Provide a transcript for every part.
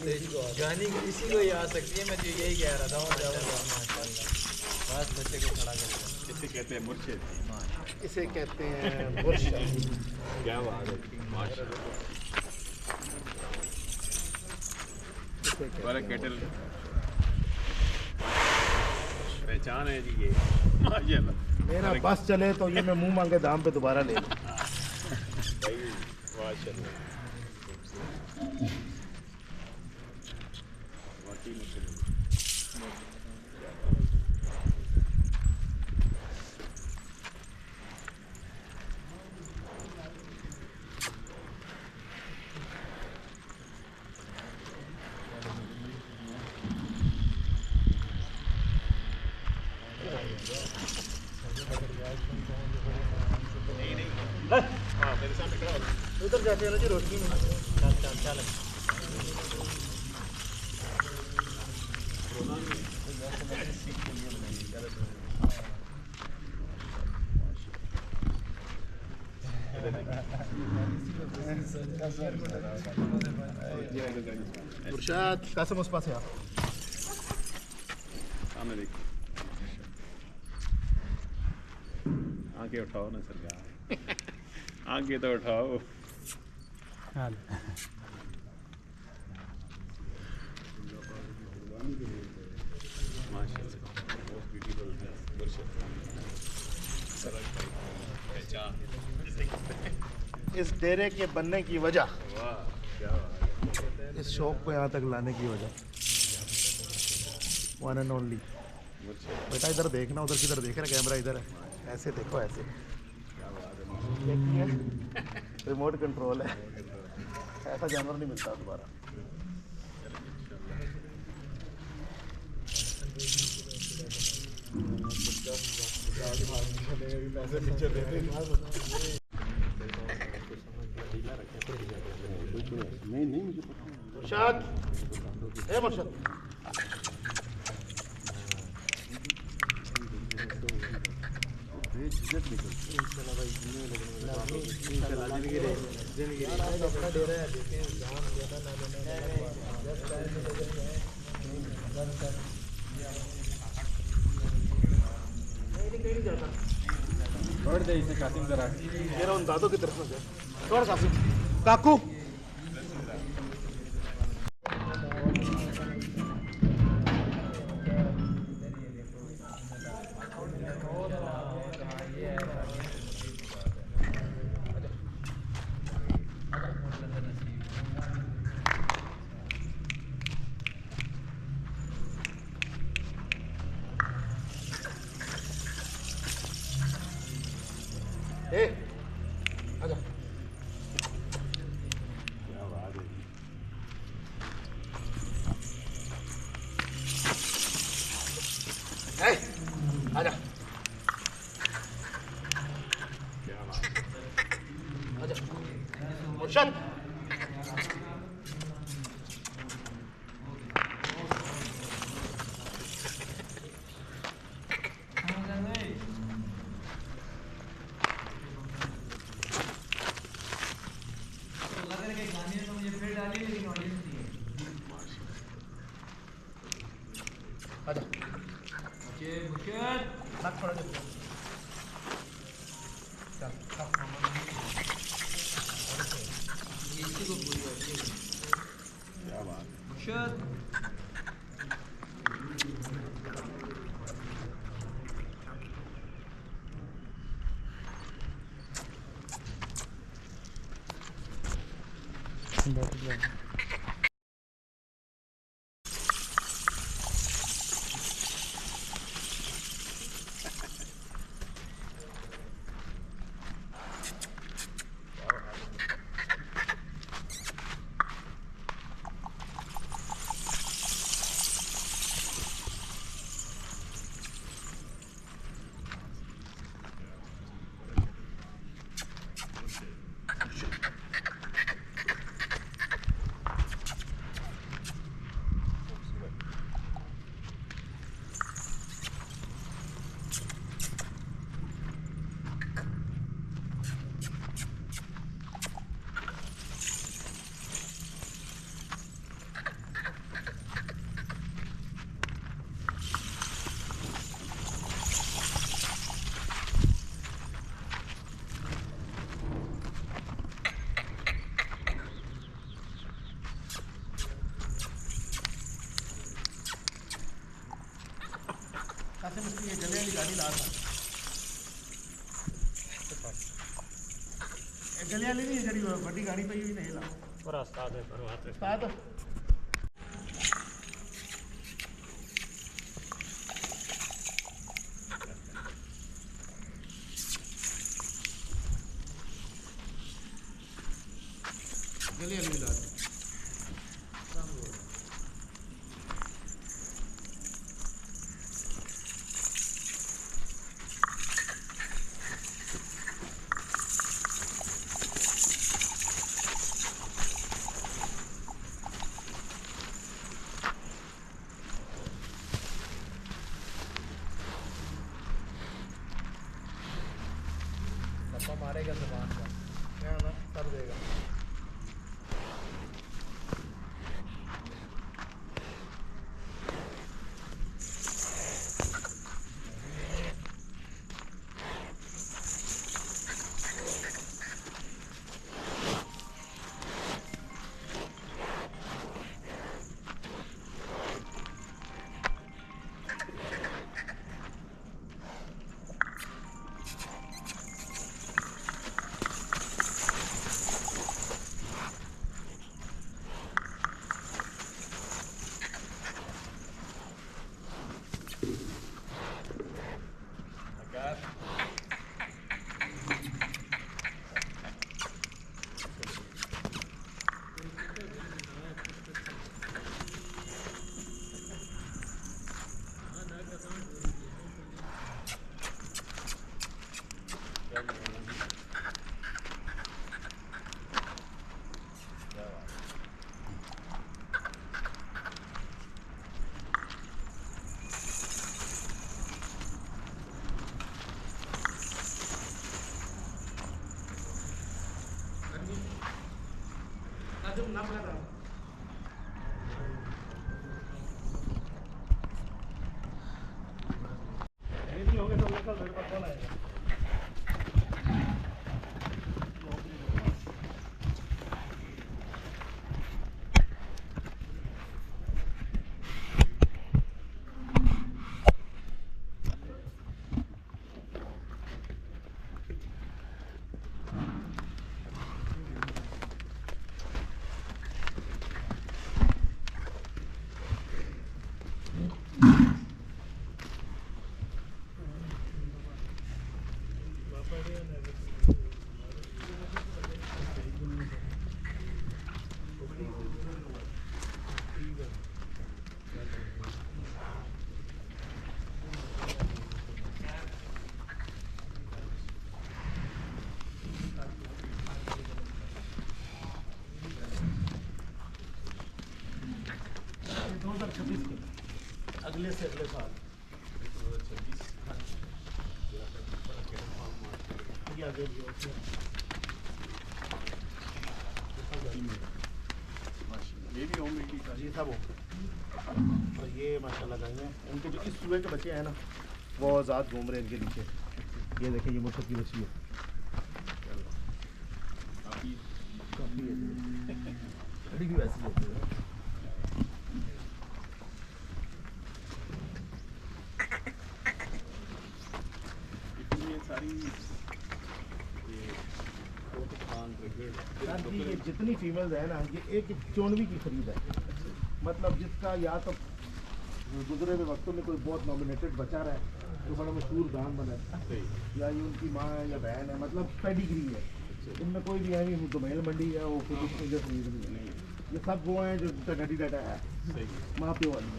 गानी इसी को ही आ सकती है। मैं तो यही कह रहा था। बस बच्चे को खड़ा कर। इसे कहते हैं मुर्शिद, इसे कहते हैं मुर्शिद। क्या बात है, माशाल्लाह। केटल पहचान है जी ये, माशाल्लाह। मेरा बस चले तो ये मैं मुंह मांगे दाम पे दोबारा ले लूँ। माशाल्लाह। उधर जाते हैं ना जी, रोटी में। चल मुर्शाद कासम उस पास है आप। सामने देखो, आगे उठाओ ना सरकार, आगे तो उठाओ। इस डेरे के बनने की वजह, वाह क्या बात है। इस शौक को यहाँ तक लाने की वजह, वन एंड ओनली। बेटा इधर देखना, उधर किधर देख रहा कैमरा, इधर है, ऐसे देखो ऐसे। देखिए रिमोट कंट्रोल है, ऐसा जानवर नहीं मिलता दोबारा। नहीं मुझे पता। मुर्शाद, ए मुर्शाद, छोड़ दे इसे कासिम जरा। मेरा उन दादों की तरफ से छोड़ कासिम। काकू आजा। क्या बात है। आजा क्या बात है। आजा मुर्शाद। आजा हाथ छोड़ दे। क्या बात है। गले वाली नहीं जी बड़ी गाड़ी पई हुई नहीं ला पर उस्ताद है पर हाथ उस्ताद गले वाली ला मारेगा सामान का ना कर देगा अगले से अगले साल ये भी होम मेड का जी था वो और ये माशाल्लाह गए हैं इनके जो इस सुबह के बच्चे हैं ना वो आज़ाद घूम रहे हैं इनके नीचे ये देखें ये मुर्शद की बच्ची है खड़ी भी वैसी होती है ये जितनी फीमेल्स है ना ये एक चोनवी की खरीद है मतलब जिसका या तो गुजरे हुए वक्तों में कोई बहुत नॉमिनेटेड बचा रहा है जो बड़ा मशहूर गान बना है या ये उनकी माँ है या बहन है मतलब पेडिग्री है इनमें कोई भी है नहीं तो महल मंडी है वो खुद खरीद नहीं ये सब वो हैं जो डटी डाटा है माँ प्यो वाली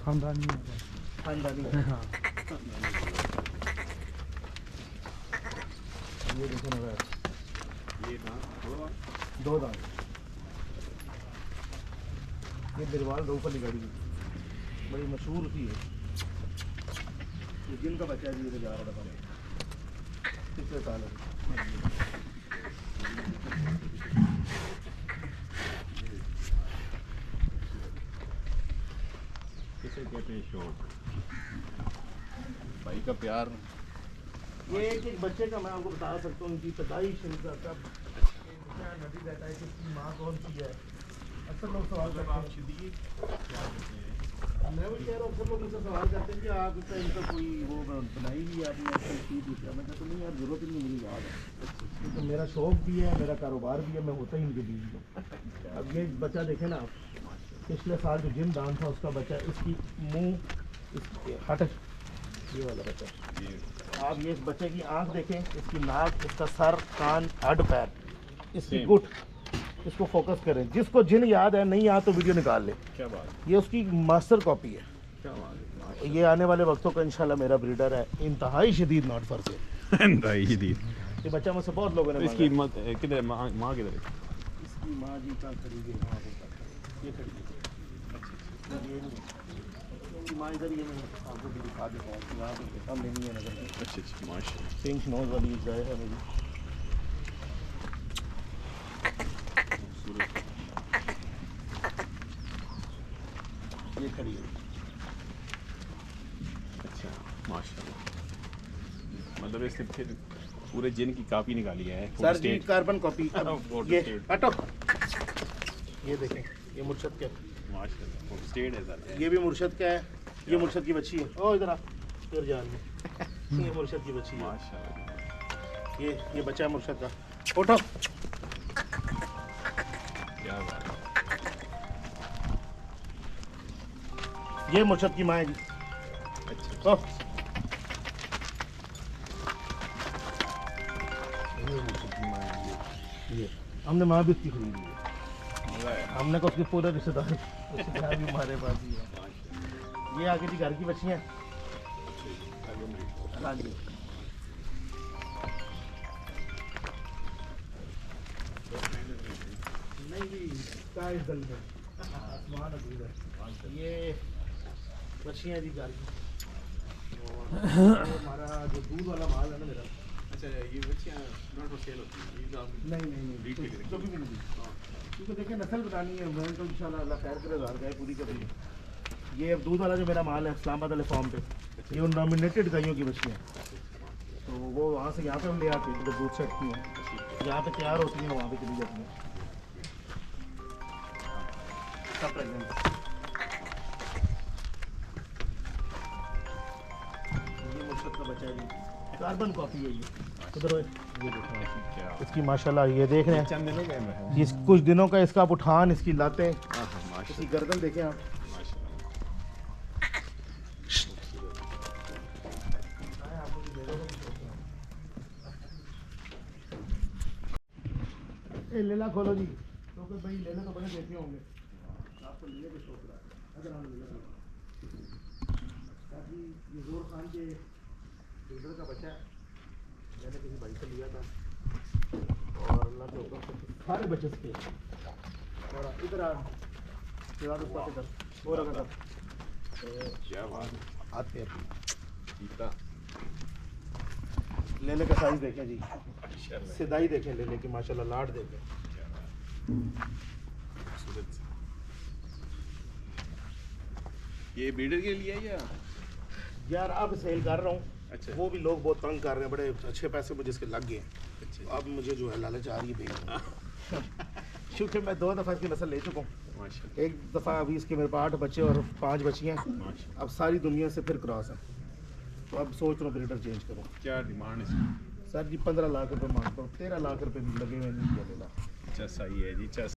खानदानी खानदानी हाँ ये देखो ना ये दो दांत ये बिरवाल रोपली गाड़ी बड़ी मशहूर थी ये जिनका बच्चा है ये जा रहा था पिछले साल किसे कहते हैं शौक भाई का प्यार ये एक बच्चे का मैं आपको बता सकता हूँ उनकी पैदाइश कब नदी रहता है कि इसकी माँ कौन सी है अक्सर लोग सवाल करते हैं मैं वही कह रहा हूँ, सब लोग मुझसे सवाल करते हैं कि आपका इनका कोई वो बनाई हुई है आपने कोई चीज़ भी किया। मैं कहता नहीं यार, जरूरत ही नहीं, मेरी याद है। तो मेरा शौक भी है, मेरा कारोबार भी है, मैं होता ही इनके बीच में। अब ये बच्चा देखें ना आप, पिछले साल जो जिम दान था उसका बच्चा, इसकी मुंह, इसके हट, ये वाला बच्चा। आप ये इस बच्चे की आंख देखें, इसकी नाक, इसका सर, कान, हड्ड, पैर, इसकी गुट, इसको फोकस करें। जिसको जिन याद है, नहीं याद तो वीडियो निकाल ले। क्या बात, ये उसकी मास्टर कॉपी है। क्या बात है। ये आने वाले वक्तों का इंशाल्लाह मेरा ब्रीडर है, इंतहाई शदीद नॉट फर से। ये बच्चा मुझसे बहुत लोगों ने इसकी मांगा। हिम्मत किधर है, माँ किधर है? इसकी माँ जी का खड़ी है, वहाँ पे ये खड़ी है। ये नहीं, इसकी माँ इधर, ये मैं आपको भी दिखा देता हूँ, यहाँ पे हम नहीं है नजर। अच्छा अच्छा, माशाल्लाह। पिंक नोज वाली गाय है मेरी। ये खड़ी है। अच्छा माशाल्लाह, मतलब इसने फिर पूरे जिन की कॉपी निकाली है। सर जी कार्बन कॉपी। Photo ये state। हटो, ये देखें, ये मुर्शद का, माशाल्लाह फोटो स्टेट है सर। ये भी मुर्शद का है। ये मुर्शद की बच्ची है। ओ इधर आ, फिर जान में, ये मुर्शद की बच्ची है। माशाल्लाह, ये बच्चा है मुर्शद का। उठो, क्या बात है। ये मुर्शद की माँ है जी। अच्छा, ओ, ये मुर्शद की माँ है। ये हमने माँ भी उसकी खरीदी है। मज़ा है। हमने को उसके पूरे रिश्तेदार भी हमारे पास ही है। ये आगे जी घर की बच्चियाँ। हाँ जी, नहीं जी, स्काई इज द लिमिट, आसमान अधूर है। ये बच्चियाँ जी घर की। और हमारा जो दूध वाला माल है ना मेरा। अच्छा, ये बच्चियाँ नॉट फॉर सेल होती हैं, ये तो आप नहीं ब्रीड के लिए कभी भी नहीं, क्योंकि देखिए नस्ल बनानी है। मैं तो इंशाल्लाह अल्लाह खैर करे, 1000 गाय पूरी करेंगे। ये अब दूध वाला जो मेरा माल है इस्लामाबाद वाले फार्म पे, ये उन नॉमिनेटेड गायों की बच्चियाँ हैं। तो वो वहाँ से यहाँ पे हम ले आते हैं, जब दूध सेटती हैं यहाँ पे तैयार होती हैं, वहाँ पे चली जाती हैं सब प्रेगनेंट। ये मुर्शद का बच्चा है जी, कार्बन कॉपी है ये। उधर ये देखो, क्या इसकी माशाल्लाह ये देख रहे हैं, चंद दिनों का है। ये कुछ दिनों का इसका उठान, इसकी लातें, हाँ हाँ, इसकी माशाल्लाह गर्दन देखें आप। माशाल्लाह। ए लेला खोलो जी, तो कोई भाई लेले तो बड़े देते होंगे, आप तो लेले के शौक रहा है। अगर हम लेले जी, ये जोर खान के बिल्डर का बच्चा है, मैंने किसी भाई से लिया था और अल्लाह के हुक्म से सारे बच्चे थे। और इधर आ सिवा उस पास इधर और अगर क्या बात है। आते हैं जीता लेले का साइज देखें जी, माशाल्लाह, सिदाई देखें लेले की, माशाल्लाह लाड देखें। क्या बात है। खूबसूरत। ये ब्रीडर के लिए है या? यार अब सेल कर रहा हूँ, अच्छा। वो भी लोग बहुत तंग कर रहे हैं, बड़े अच्छे पैसे मुझे इसके लग गए हैं। अच्छा, अब मुझे जो है लालच आ रही है बेचने क्योंकि मैं 2 दफ़ा इसकी नस्ल ले चुका हूँ। माशाल्लाह एक दफ़ा अभी इसके मेरे पास 8 बच्चे और 5 बच्चियाँ, माशाल्लाह। अब सारी दुनिया से फिर क्रॉस है। तो अब सोच रहा हूँ ब्रीडर चेंज करूँ। क्या डिमांड है इसकी? सर जी 15 लाख रुपए मांगता हूँ, 13 लाख रुपए लगे हुए नहीं दिया। अच्छा सही है जी, अच्छा।